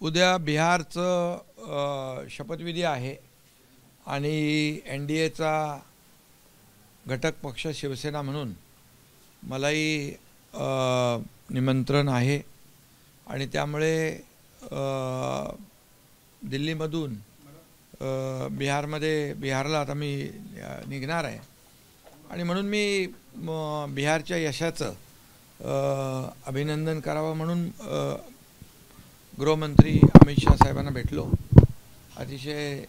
उद्या बिहारचं शपथविधी आहे आणि NDAचा घटक पक्ष शिवसेना म्हणून मलाही निमंत्रण आहे आणि त्यामुळे दिल्लीमधून बिहारला आता मी निघणार आहे आणि म्हणून मी बिहारच्या यशाचं अभिनंदन करावं म्हणून गृहमंत्री अमित शाह साहेबांना भेटलो. अतिशय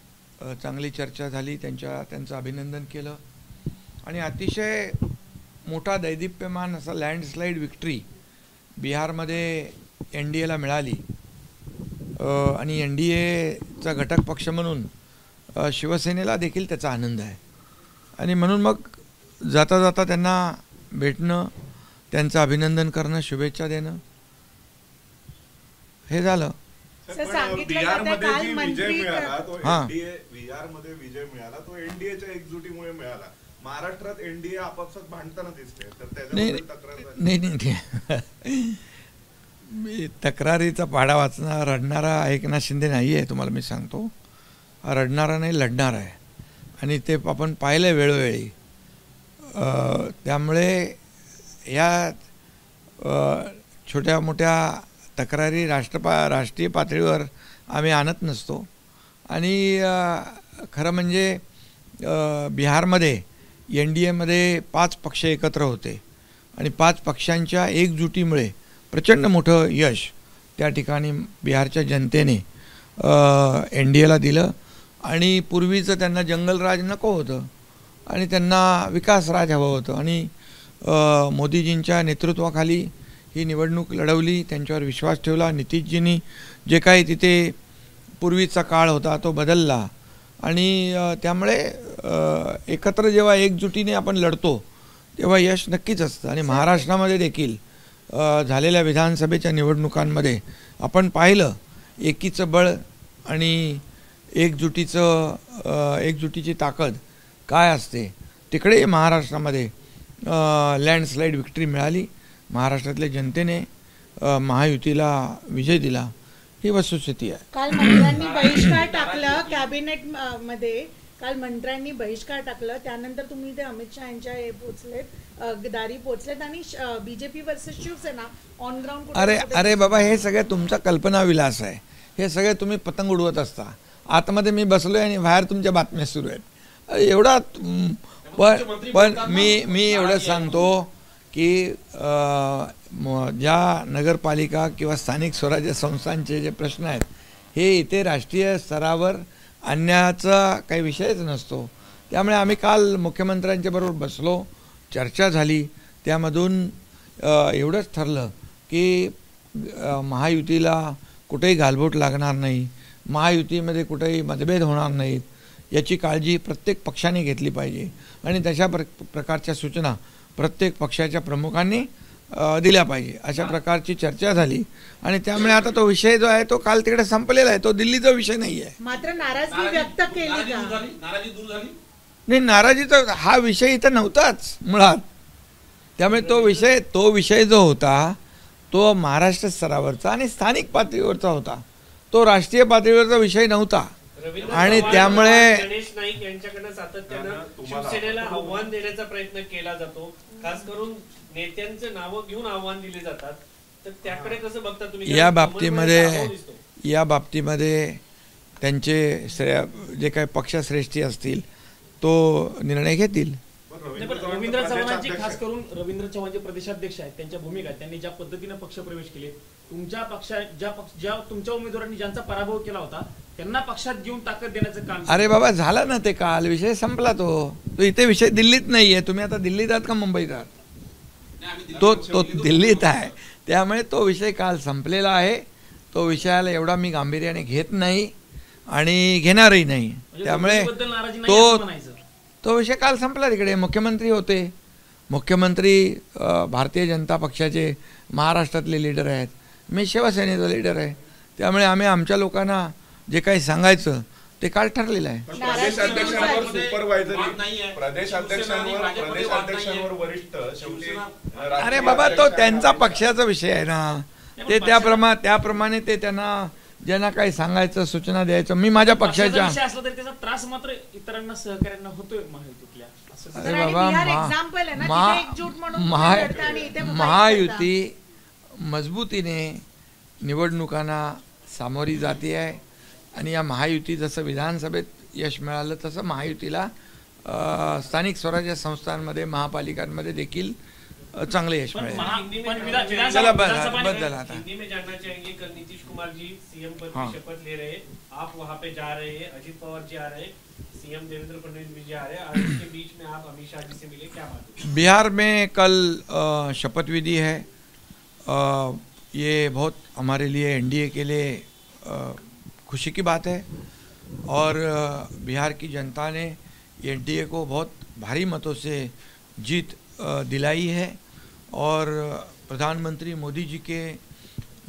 चांगली चर्चा झाली, त्यांचं अभिनंदन केलं आणि अतिशय मोठा दैदिप्यमान असा लँडस्लाईड विक्ट्री बिहारमध्ये NDAला मिळाली आणि NDAचा घटक पक्ष म्हणून शिवसेनेला देखील त्याचा आनंद आहे आणि म्हणून मग जाता जाता त्यांना भेटणं, त्यांचं अभिनंदन करणं, शुभेच्छा देणं हे झालं. बिहारमध्ये विजय मिळाला तो NDAच्या एकजुटीमुळे मिळाला. महाराष्ट्रात NDA आपापसात भांडताना दिसते, तर त्याच्याबद्दल तक्रार नाही तक्रारीचा पाढा वाचणार रडणारा एकनाथ शिंदे नाही आहे, तुम्हाला मी सांगतो. रडणारा नाही, लढणार आहे आणि ते आपण पाहिलं वेळोवेळी. त्यामुळे या छोट्या मोठ्या तक्रारी राष्ट्रीय पातळीवर आम्ही आणत नसतो आणि खरं म्हणजे बिहारमध्ये NDAमध्ये 5 पक्ष एकत्र होते आणि 5 पक्षांच्या एकजुटीमुळे प्रचंड मोठं यश त्या ठिकाणी बिहारच्या जनतेने NDAला दिलं आणि पूर्वीचं त्यांना जंगलराज नको होतं आणि त्यांना विकासराज हवं होतं आणि मोदीजींच्या नेतृत्वाखाली ही निवडणूक लढवली, त्यांच्यावर विश्वास ठेवला. नितीशजींनी जे काही तिथे पूर्वीचा काळ होता तो बदलला आणि त्यामुळे एकत्र जेव्हा एकजुटीने आपण लढतो तेव्हा यश नक्कीच असतं. आणि महाराष्ट्रामध्ये देखील झालेल्या विधानसभेच्या निवडणुकांमध्ये आपण पाहिलं एकीचं बळ आणि एकजुटीची ताकद काय असते. तिकडे महाराष्ट्रामध्ये लँडस्लाईड विक्ट्री मिळाली. महाराष्ट्रातल्या जनतेने महायुतीला विजय दिला, ही वस्तुस्थिती आहे. काल मंत्र्यांनी बहिष्कार टाकला कॅबिनेट मध्ये, काल मंत्र्यांनी बहिष्कार टाकलं, त्यानंतर तुम्ही ते अमित शाह यांच्या दारी पोचलेत आणि BJP versus Shiv Sena on ground. अरे बाबा, हे सगळं तुमचा कल्पनाविलास आहे. हे सगळे तुम्ही पतंग उडवत असता. आतमध्ये मी बसलोय आणि बाहेर तुमच्या बातम्या सुरू आहेत. एवढा पण मी एवढं सांगतो की ज्या नगरपालिका किंवा स्थानिक स्वराज्य संस्थांचे जे प्रश्न आहेत हे इथे राष्ट्रीय स्तरावर आणण्याचा काही विषयच नसतो. त्यामुळे आम्ही काल मुख्यमंत्र्यांच्या बरोबर बसलो, चर्चा झाली. त्यामधून एवढंच ठरलं की महायुतीला कुठेही गालबोट लागणार नाही, महायुतीमध्ये कुठेही मतभेद होणार नाहीत याची काळजी प्रत्येक पक्षाने घेतली पाहिजे आणि तशा प्रकारच्या सूचना प्रत्येक पक्षाच्या प्रमुखांनी दिल्या पाहिजे. अशा प्रकारची चर्चा झाली आणि त्यामुळे आता तो विषय जो आहे तो काल तिकडे संपलेला आहे. तो दिल्लीचा विषय नाही आहे. मात्र नाराजगी व्यक्त केली का? नाही, नाराजीचा हा विषय इथं नव्हताच मुळात. त्यामुळे तो विषय जो होता तो महाराष्ट्र स्तरावरचा आणि स्थानिक पातळीवरचा होता, तो राष्ट्रीय पातळीवरचा विषय नव्हता. आणि त्यामुळे गणेश नाईक यांच्याकडे सातत्यानं शिवसेनेला आव्हान देण्याचा प्रयत्न केला जातो, खास करून नेत्यांचे नावं घेऊन आव्हान दिले जातात, तर त्याकडे कसं बघता तुम्ही? या बाबतीमध्ये त्यांचे जे काही पक्षश्रेष्ठी असतील तो निर्णय घेतील. रवींद्र चव्हाणांची, खास करून रवींद्र चव्हाण जे प्रदेशाध्यक्ष आहेत त्यांच्या भूमिका आहेत, त्यांनी ज्या पद्धतीने पक्षप्रवेश केले, तुमच्या पक्षात ज्या तुमच्या उमेदवारांनी ज्यांचा पराभव केला होता त्यांना पक्षात घेऊन ताकद देण्याचं काम. अरे बाबा, झालं ना ते, काल विषय संपला. तो इथे विषय दिल्लीत नाहीये. तुम्ही आता दिल्लीत आहात का मुंबईत आहात? तो दिल्लीत आहे. त्यामुळे तो विषय काल संपलेला आहे. तो विषयाला एवढा मी गांभीर्याने घेत नाही आणि घेणारही नाही. त्यामुळे तो विषय काल संपला. तिकडे मुख्यमंत्री होते. मुख्यमंत्री भारतीय जनता पक्षाचे महाराष्ट्रातले लीडर आहेत, मी शिवसेनेचा लीडर आहे. त्यामुळे आम्ही आमच्या लोकांना जे काही सांगायचं ते काल ठरलेलं आहे. अरे बाबा, तो त्यांचा पक्षाचा विषय आहे ना. ते त्याप्रमाणे ते त्यांना ज्यांना काही सांगायचं, सूचना द्यायचं, मी माझ्या पक्षाच्या विषय असला तरी त्याचा त्रास मात्र इतरांना, सहकार्यांना होतोय महायुतीतल्या. असं अरे बाबा, महायुती मजबूतीने निवडणुकांना सामोरी जाते आहे आणि या महायुती जसं विधानसभेत यश मिळालं तसं महायुतीला स्थानिक स्वराज्य संस्थांमध्ये, महापालिकांमध्ये देखील चांगले यश मिळेल. चला बस झाला आता. हिंदी में जानना चाहेंगे, कल नीतीश कुमार जी सीएम पद की शपथ ले रहे, आप वहां पे जा रहे हैं, अजित पवार जी आ रहे, सीएम देवेंद्र फडणवीस जी आ रहे, और इसके बीच में आप अमित शाह जी से मिले, क्या बात है? बिहार में कल शपथ विधि है. ये बहुत हमारे लिए, एनडीए के लिए खुशी की बात है और बिहार की जनता ने एनडीए को बहुत भारी मतों से जीत दिलाई है और प्रधानमंत्री मोदी जी के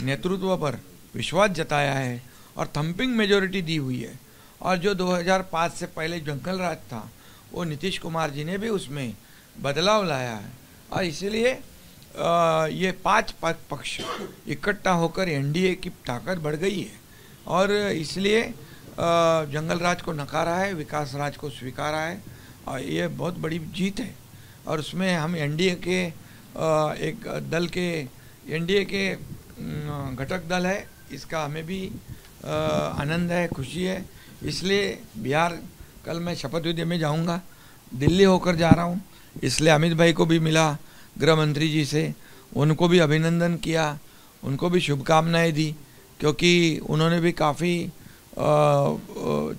नेतृत्व पर विश्वास जताया है और थम्पिंग मेजॉरिटी दी हुई है. और जो 2005 से पहले जंगल राज था वो नीतीश कुमार जी ने भी उसमें बदलाव लाया है और इसलिए ये 5 पक्ष इकट्ठा होकर एनडीए की ताकत बढ़ गई है और इसलिए जंगल राज को नकारा है, विकास राज को स्वीकारा है और ये बहुत बड़ी जीत है. और उसमें हम एनडीए के एक दल के, एनडीए के घटक दल है, इसका हमें भी आनंद है, खुशी है. इसलिए बिहार, कल मैं शपथ विधि में जाऊंगा, दिल्ली होकर जा रहा हूं, इसलिए अमित भाई को भी मिला, गृह मंत्री जी से, उनको भी अभिनंदन किया, उनको भी शुभकामनाएं दी क्योंकि उन्होंने भी काफ़ी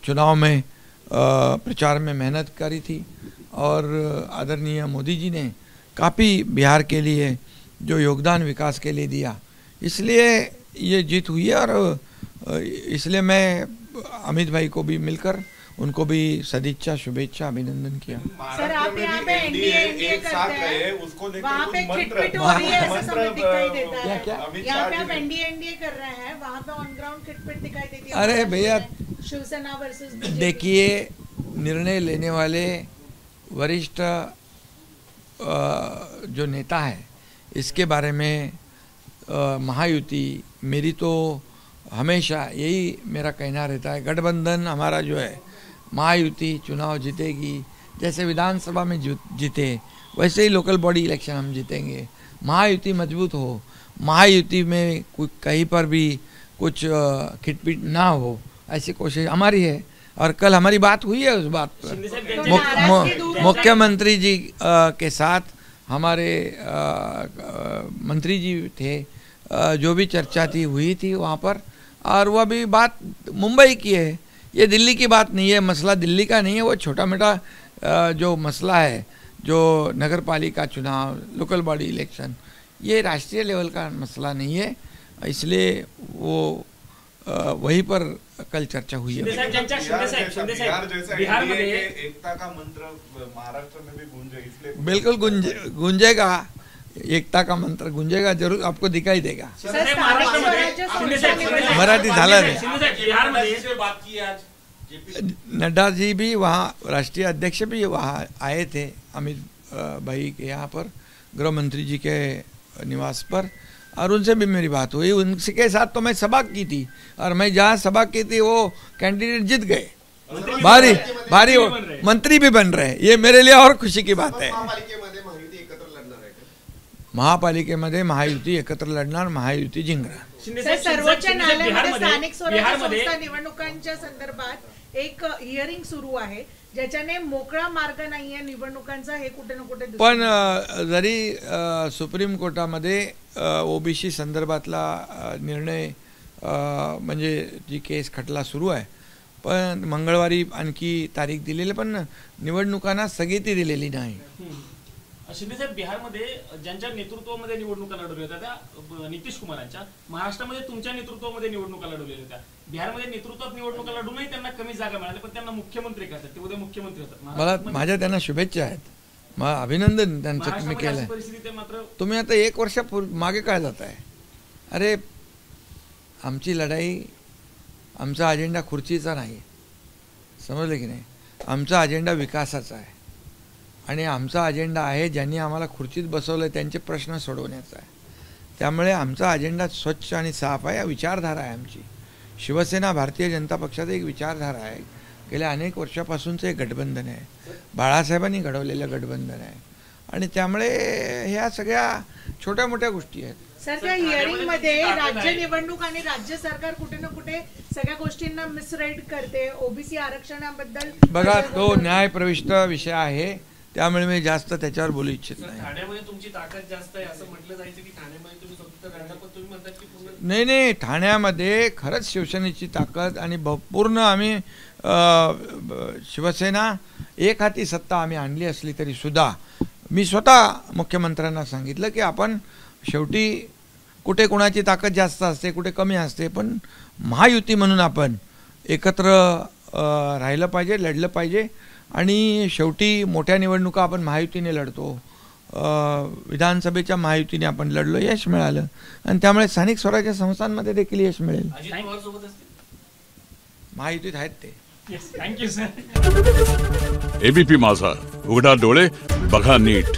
चुनाव में प्रचार में मेहनत करी थी और आदरणीय मोदी जी ने काफ़ी बिहार के लिए जो योगदान विकास के लिए दिया, इसलिए ये जीत हुई है. और इसलिए मैं अमित भाई को भी मिलकर उनको भी सदिच्छा, शुभेच्छा, अभिनंदन किया. सर, आप यहाँ पे एनडीए करते हैं, उसको वहाँ पे खिटपिट हो रही है, ऐसा समय दिखाई देता है. क्या? यहाँ पे आप एनडीए कर रहे हैं, वहाँ पे ऑन ग्राउंड खिटपिट दिखाई देती है. अरे भैया, शिवसेना वर्सेस देखिए, निर्णय लेने वाले वरिष्ठ जो नेता है, इसके बारे में महायुति, मेरी तो हमेशा यही मेरा कहना रहता है, गठबंधन हमारा जो है, महायुति चुनाव जीतेगी. जैसे विधानसभा में जीते वैसे ही लोकल बॉडी इलेक्शन हम जीतेंगे. महायुति मजबूत हो, महायुति में कहीं पर भी कुछ खिटपिट ना हो, ऐसी कोशिश हमारी है और कल हमारी बात हुई है. उस बात पर मुख्यमंत्री जी के साथ हमारे मंत्री जी थे, जो भी चर्चा थी हुई थी वहाँ पर, और वह भी बात मुंबई की है, ये दिल्ली की बात नहीं है. मसला दिल्ली का नहीं है, वो छोटा मोटा जो मसला है, जो नगर पालिका चुनाव, लोकल बॉडी इलेक्शन, ये राष्ट्रीय लेवल का मसला नहीं है. इसलिए वो वहीं पर कल चर्चा हुई है. बिहार में एकता का मंत्र महाराष्ट्र में भी गूंजे, इसलिए बिल्कुल गूंजेगा, एकता का मंत्र गूंजेगा, जरूर आपको दिखाई देगा. मराठी झाला रे. नड्डा जी भी वहाँ, राष्ट्रीय अध्यक्ष भी वहाँ आए थे अमित भाई के यहाँ पर, गृह मंत्री जी के निवास पर, और उनसे भी मेरी बात हुई. उनके साथ तो मैं सभा की थी और मैं जहाँ सभा की थी वो कैंडिडेट जीत गए, भारी मंत्री भी बन रहे. ये मेरे लिए और खुशी की बात है. महापालिकेमध्ये महायुती एकत्र लढणार, महायुती जिंकणार. सर्वोच्च न्यायालयामध्ये स्थानिक स्वराज्य संस्था निवडणुकांच्या संदर्भात एक हिअरिंग सुरू आहे, ज्याच्याने मोकळा मार्ग नाहीये निवडणुकांचा, हे कुठे ना कुठे. पण जरी सुप्रीम कोर्टामध्ये ओबीसी संदर्भातला निर्णय म्हणजे जी केस खटला सुरू आहे, पण मंगळवारी आणखी तारीख दिलेली, पण निवडणुकांना स्थगिती दिलेली नाही. शिंदेसाहेब, बिहारमध्ये ज्यांच्या नेतृत्वामध्ये निवडणुका लढवल्या होत्या त्या नितीश कुमारांच्या, महाराष्ट्रामध्ये तुमच्या नेतृत्वामध्ये निवडणुका लढवलेल्या होत्या. बिहारमध्ये नेतृत्वात निवडणुका लढूनही त्यांना कमी जागा मिळाल्या, पण त्यांना मुख्यमंत्री करतात, ते उद्या मुख्यमंत्री होतात. मला माझ्या त्यांना शुभेच्छा आहेत, मला अभिनंदन त्यांचं तुम्ही केलंय. मात्र तुम्ही आता 1 वर्ष मागे काय जात आहे. अरे, आमची लढाई, आमचा अजेंडा खुर्चीचा नाही, समजलं की नाही. आमचा अजेंडा विकासाचा आहे आणि आमचा अजेंडा आहे, ज्यांनी आम्हाला खुर्चीत बसवलं त्यांचे प्रश्न सोडवण्याचा आहे. त्यामुळे आमचा अजेंडा स्वच्छ आणि साफ आहे, विचारधारा आहे आमची. शिवसेना भारतीय जनता पक्षाचा एक विचारधारा आहे, गेल्या अनेक वर्षापासूनचं एक गठबंधन आहे, बाळासाहेबांनी घडवलेलं गठबंधन आहे आणि त्यामुळे ह्या सगळ्या छोट्या मोठ्या गोष्टी आहेत. सर, त्या हिअरिंग मध्ये राज्य निवडणूक आणि राज्य सरकार कुठे ना कुठे सगळ्या गोष्टींना मिसराईड करते. ओबीसी आरक्षणाबद्दल बघा, तो न्यायप्रविष्ट विषय आहे, त्यामुळे मी जास्त त्याच्यावर बोलू इच्छित नाही. ठाण्यामध्ये तुमची ताकद जास्त आहे असं म्हटलं जायचं की ठाण्यामध्ये तुम्ही स्वतंत्र राहणार, पण तुम्ही म्हणतात की पूर्ण नाही, ठाण्यामध्ये खरंच शिवसेनेची ताकद आणि पूर्ण आम्ही शिवसेना एक हाती सत्ता आम्ही आणली असली तरी सुद्धा मी स्वतः मुख्यमंत्र्यांना सांगितलं की आपण शेवटी कुठे कोणाची ताकद जास्त असते, कुठे कमी असते, पण महायुती म्हणून आपण एकत्र राहिलं पाहिजे, लढलं पाहिजे आणि शेवटी मोठ्या निवडणुका आपण महायुतीने लढतो. विधानसभेच्या महायुतीने आपण लढलो, यश मिळालं आणि त्यामुळे स्थानिक स्वराज्य संस्थांमध्ये देखील यश मिळेल. अजित पवार सोबत असतील, महायुतीत आहेत ते. Thank you sir. एबीपी माझा, उघडा डोळे बघा नीट.